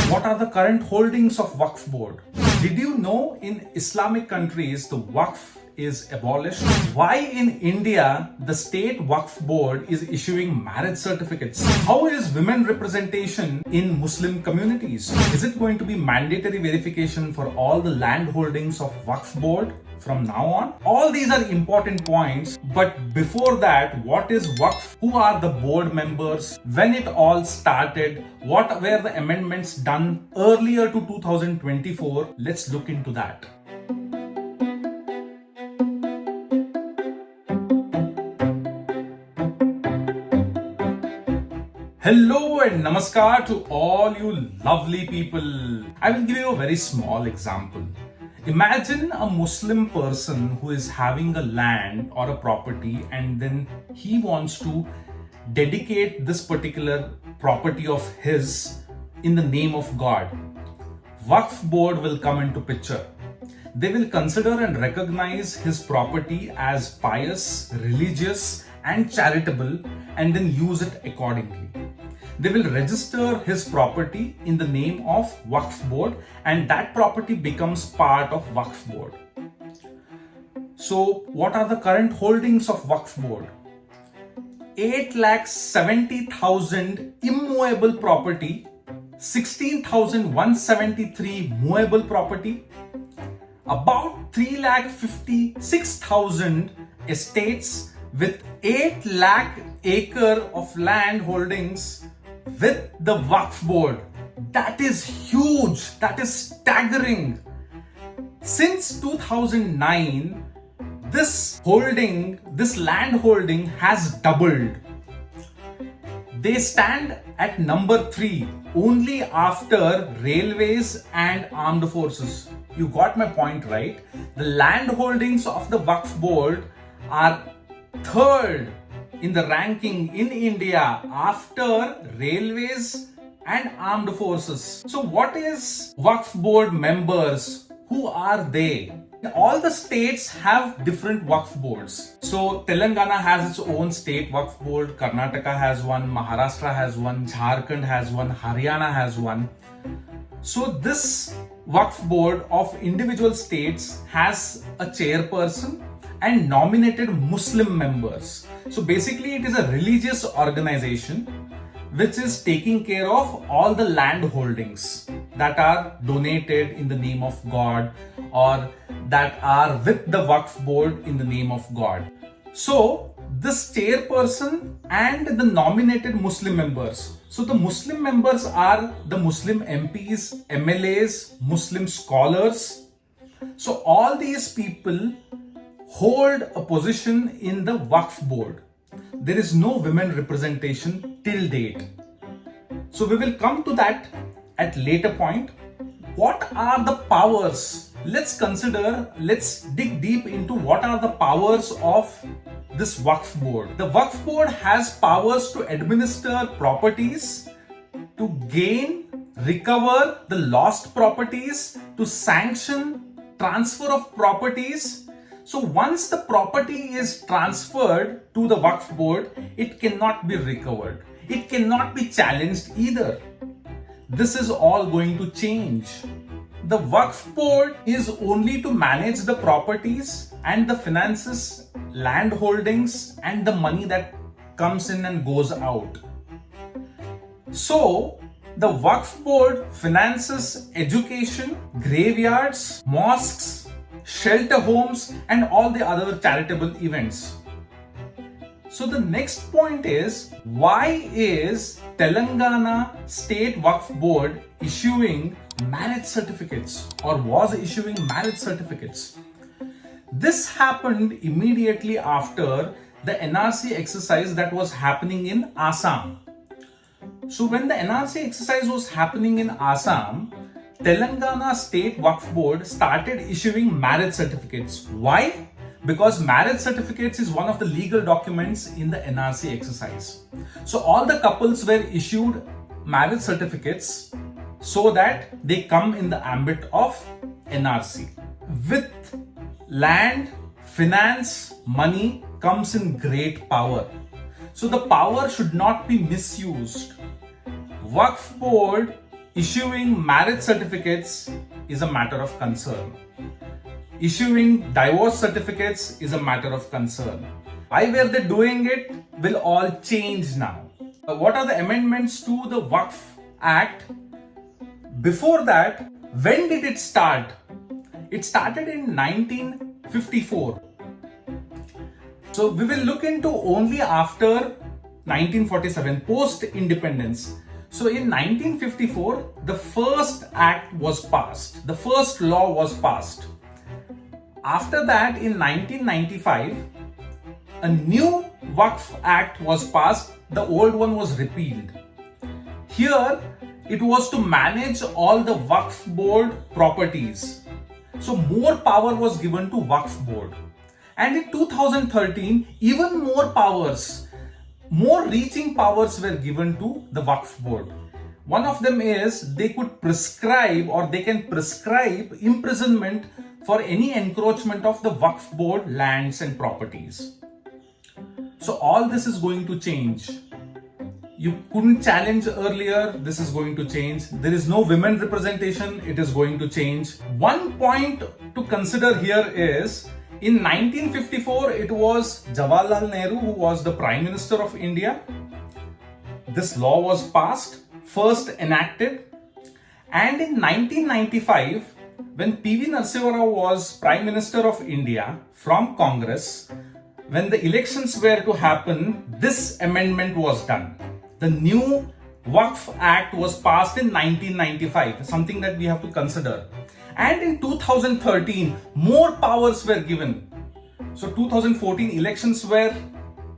What are the current holdings of Waqf board? Did you know in Islamic countries the Waqf is abolished? Why in India the state Waqf board is issuing marriage certificates? How is women representation in Muslim communities? Is it going to be mandatory verification for all the land holdings of Waqf board from now on? All these are important points, but before that, what is Waqf? Who are the board members? When it all started? What were the amendments done earlier to 2024? Let's look into that. Hello and namaskar to all you lovely people. I will give you a very small example. Imagine a Muslim person who is having a land or a property and then he wants to dedicate this particular property of his in the name of God. Waqf board will come into picture. They will consider and recognize his property as pious, religious and charitable and then use it accordingly. They will register his property in the name of Waqf board and that property becomes part of Waqf board. So what are the current holdings of Waqf board? 8,70,000 immovable property, 16,173 movable property, about 3,56,000 estates with 8 lakh acre of land holdings with the Waqf board. That is huge. That is staggering. Since 2009, this land holding has doubled. They stand at number 3 only after railways and armed forces. You got my point, right? The land holdings of the Waqf board are third in the ranking in India after railways and armed forces. So what is Waqf board members? Who are they? All the states have different Waqf boards. So Telangana has its own state Waqf board, Karnataka has one, Maharashtra has one, Jharkhand has one, Haryana has one. So this Waqf board of individual states has a chairperson and nominated Muslim members. So basically it is a religious organization which is taking care of all the land holdings that are donated in the name of God or that are with the Waqf board in the name of God. So this chairperson and the nominated Muslim members. So the Muslim members are the Muslim MPs, MLAs, Muslim scholars. So all these people hold a position in the Waqf board. There is no women representation till date. So we will come to that at later point. What are the powers? Let's dig deep into what are the powers of this Waqf board. The Waqf board has powers to administer properties, to gain, recover the lost properties, to sanction transfer of properties. So once the property is transferred to the Waqf board, it cannot be recovered. It cannot be challenged either. This is all going to change. The Waqf board is only to manage the properties and the finances, land holdings and the money that comes in and goes out. So the Waqf board finances education, graveyards, mosques, shelter homes and all the other charitable events. So the next point is, why is Telangana State Waqf Board issuing marriage certificates or was issuing marriage certificates? This happened immediately after the NRC exercise that was happening in Assam. So when the NRC exercise was happening in Assam, Telangana State Waqf Board started issuing marriage certificates. Why? Because marriage certificates is one of the legal documents in the NRC exercise. So all the couples were issued marriage certificates so that they come in the ambit of NRC. With land, finance, money comes in great power. So the power should not be misused. Waqf board Issuing marriage certificates is a matter of concern. Issuing divorce certificates is a matter of concern. Why were they doing it will all change now. What are the amendments to the Waqf Act? Before that, when did it start? It started in 1954. So we will look into only after 1947, post-independence. So in 1954, the first act was passed. The first law was passed. After that, in 1995, a new Waqf Act was passed. The old one was repealed. Here, it was to manage all the Waqf Board properties. So more power was given to Waqf Board. And in 2013, even more powers, more reaching powers were given to the Waqf Board. One of them is they could prescribe, or they can prescribe imprisonment for any encroachment of the Waqf Board lands and properties. So all this is going to change. You couldn't challenge earlier, this is going to change. There is no women representation, it is going to change. One point to consider here is, in 1954, it was Jawaharlal Nehru who was the Prime Minister of India. This law was passed, first enacted. And in 1995, when P.V. Narasimha Rao was Prime Minister of India from Congress, when the elections were to happen, this amendment was done. The new Waqf Act was passed in 1995, something that we have to consider. And in 2013, more powers were given. So 2014 elections were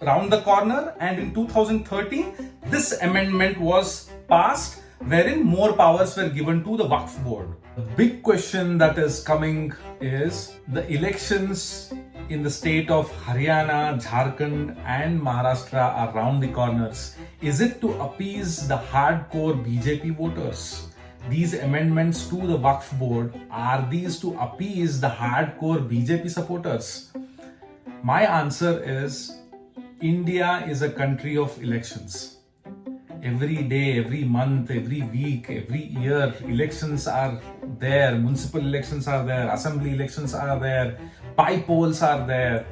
round the corner, and in 2013, this amendment was passed, wherein more powers were given to the Waqf Board. The big question that is coming is the elections in the state of Haryana, Jharkhand and Maharashtra are round the corners. Is it to appease the hardcore BJP voters? These amendments to the Waqf Board, are these to appease the hardcore BJP supporters? My answer is, India is a country of elections. Every day, every month, every week, every year, elections are there. Municipal elections are there. Assembly elections are there. By-polls are there.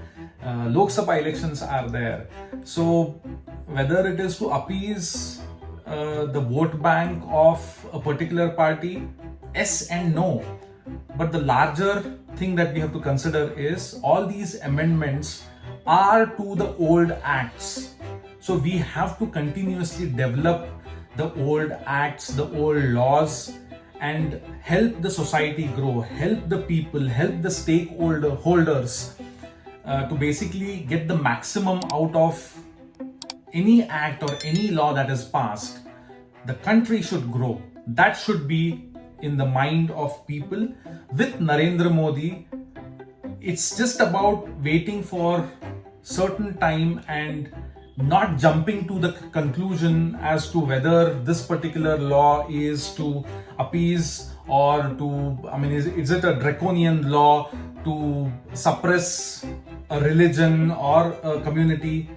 Lok Sabha elections are there. So whether it is to appease the vote bank of a particular party, yes and no. But the larger thing that we have to consider is, all these amendments are to the old acts. So we have to continuously develop the old acts, the old laws, and help the society grow, help the people, help the stakeholders to basically get the maximum out of any act or any law that is passed. The country should grow. That should be in the mind of people. With Narendra Modi, it's just about waiting for certain time and not jumping to the conclusion as to whether this particular law is to appease or to, is it a draconian law to suppress a religion or a community?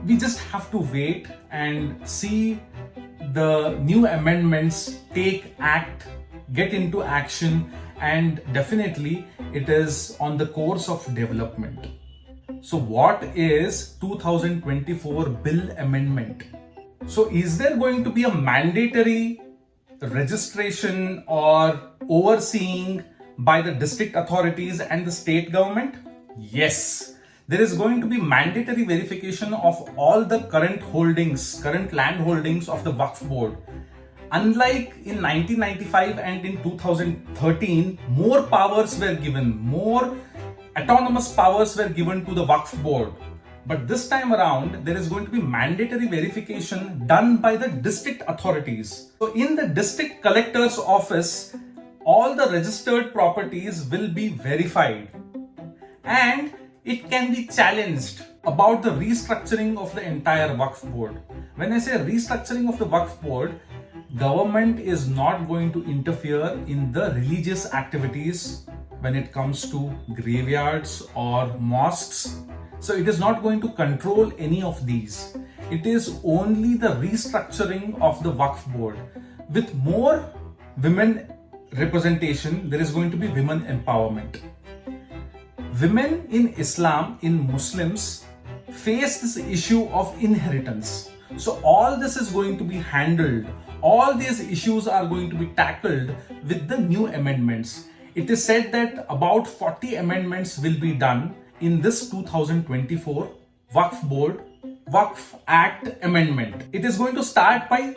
We just have to wait and see the new amendments get into action, and definitely it is on the course of development. So what is 2024 bill amendment? So is there going to be a mandatory registration or overseeing by the district authorities and the state government? Yes. There is going to be mandatory verification of all the current land holdings of the Waqf Board. Unlike in 1995 and in 2013, more powers were given, more autonomous powers were given to the Waqf Board. But this time around, there is going to be mandatory verification done by the district authorities. So in the district collector's office, all the registered properties will be verified. And it can be challenged about the restructuring of the entire Waqf Board. When I say restructuring of the Waqf Board, government is not going to interfere in the religious activities when it comes to graveyards or mosques. So it is not going to control any of these. It is only the restructuring of the Waqf Board. with more women representation, there is going to be women empowerment. Women in Islam, in Muslims, face this issue of inheritance. So all this is going to be handled. All these issues are going to be tackled with the new amendments. It is said that about 40 amendments will be done in this 2024 Waqf Board Waqf Act amendment. It is going to start by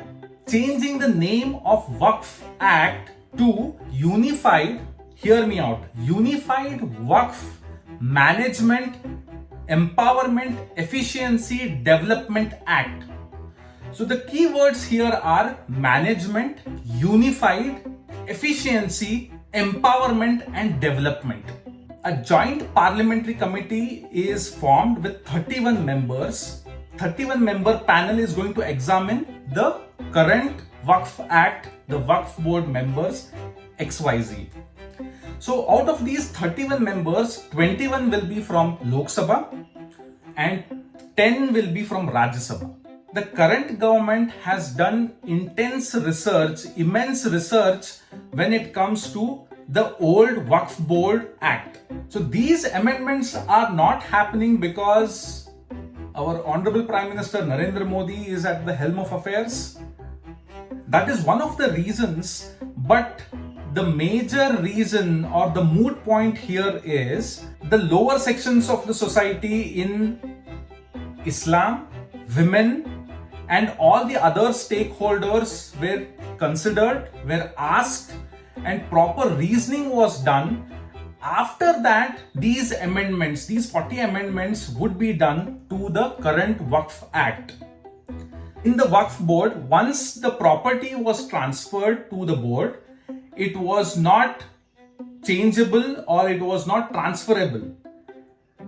changing the name of Waqf Act to Unified, hear me out, Unified Waqf Management, Empowerment, Efficiency, Development Act. So the key words here are management, unified, efficiency, empowerment and development. A joint parliamentary committee is formed with 31 members. 31-member panel is going to examine the current Waqf Act, the Waqf Board members XYZ. So out of these 31 members, 21 will be from Lok Sabha and 10 will be from Rajya Sabha. The current government has done intense research, immense research when it comes to the old Waqf Board Act. So these amendments are not happening because our Honorable Prime Minister Narendra Modi is at the helm of affairs. That is one of the reasons, but the major reason or the moot point here is the lower sections of the society in Islam, women, and all the other stakeholders were considered, were asked, and proper reasoning was done. After that, these amendments, these 40 amendments would be done to the current Waqf Act. In the Waqf Board, once the property was transferred to the board, it was not changeable or it was not transferable,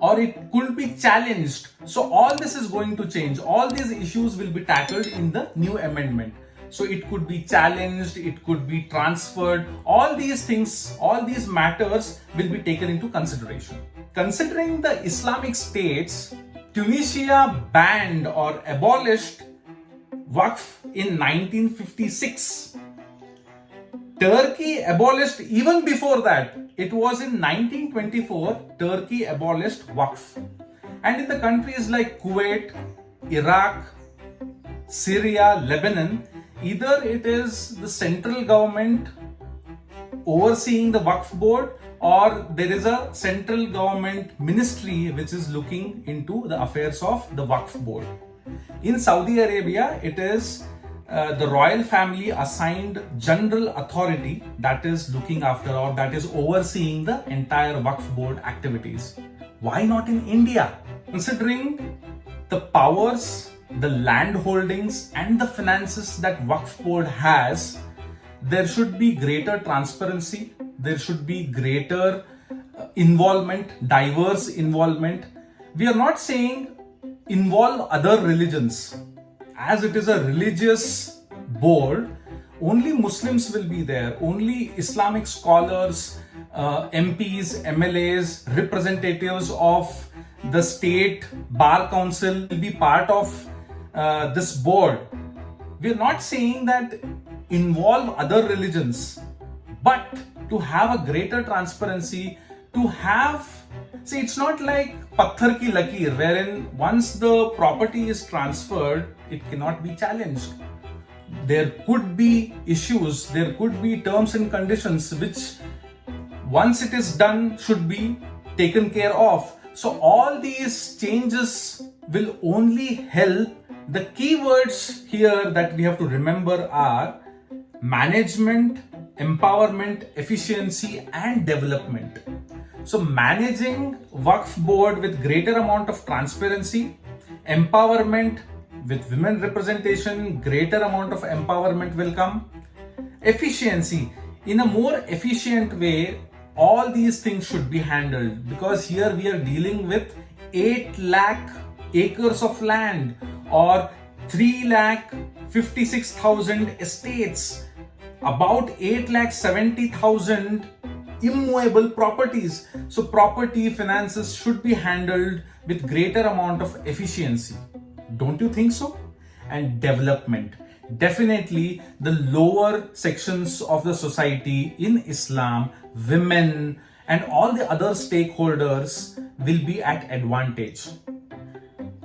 or it could be challenged. So all this is going to change. All these issues will be tackled in the new amendment. So it could be challenged, it could be transferred. All these things, all these matters will be taken into consideration. Considering the Islamic states, Tunisia banned or abolished Waqf in 1956. Turkey abolished even before that. It was in 1924, Turkey abolished Waqf. And in the countries like Kuwait, Iraq, Syria, Lebanon, either it is the central government overseeing the Waqf Board or there is a central government ministry which is looking into the affairs of the Waqf Board. In Saudi Arabia, it is the royal family assigned general authority that is looking after or that is overseeing the entire Waqf Board activities. Why not in India? Considering the powers, the land holdings and the finances that Waqf Board has, there should be greater transparency, there should be greater involvement, diverse involvement. We are not saying involve other religions. As it is a religious board, only Muslims will be there, only Islamic scholars, MPs, MLAs, representatives of the state bar council will be part of this board. We are not saying that involve other religions, but to have a greater transparency, to have, see, it's not like Patthar ki Lakir, wherein once the property is transferred, it cannot be challenged. There could be issues, there could be terms and conditions which once it is done should be taken care of. So all these changes will only help. The keywords here that we have to remember are management, empowerment, efficiency and development. So managing Waqf Board with greater amount of transparency, empowerment with women representation, greater amount of empowerment will come. Efficiency, in a more efficient way, all these things should be handled, because here we are dealing with 8 lakh acres of land or 3,56,000 estates, about 8,70,000 immovable properties. So property finances should be handled with greater amount of efficiency. Don't you think so? And development. definitely the lower sections of the society in Islam, women, and all the other stakeholders will be at advantage.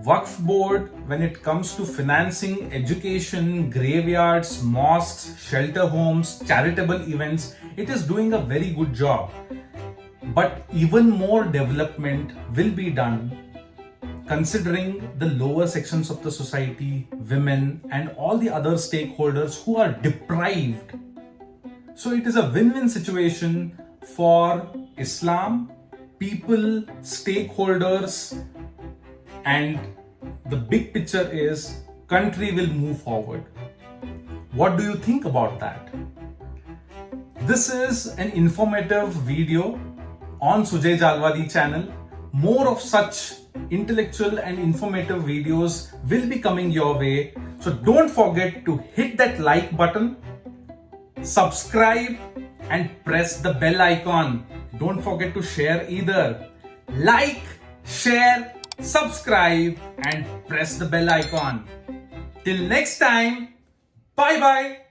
Waqf board, when it comes to financing education, graveyards, mosques, shelter homes, charitable events, it is doing a very good job. But even more development will be done considering the lower sections of the society, women, and all the other stakeholders who are deprived. So it is a win-win situation for Islam, people, stakeholders, and the big picture is country will move forward. What do you think about that? This is an informative video on Sujay Jalwadi channel. More of such intellectual and informative videos will be coming your way. So don't forget to hit that like button, subscribe, and press the bell icon. Don't forget to share either. Like, share, subscribe, and press the bell icon. Till next time, bye bye.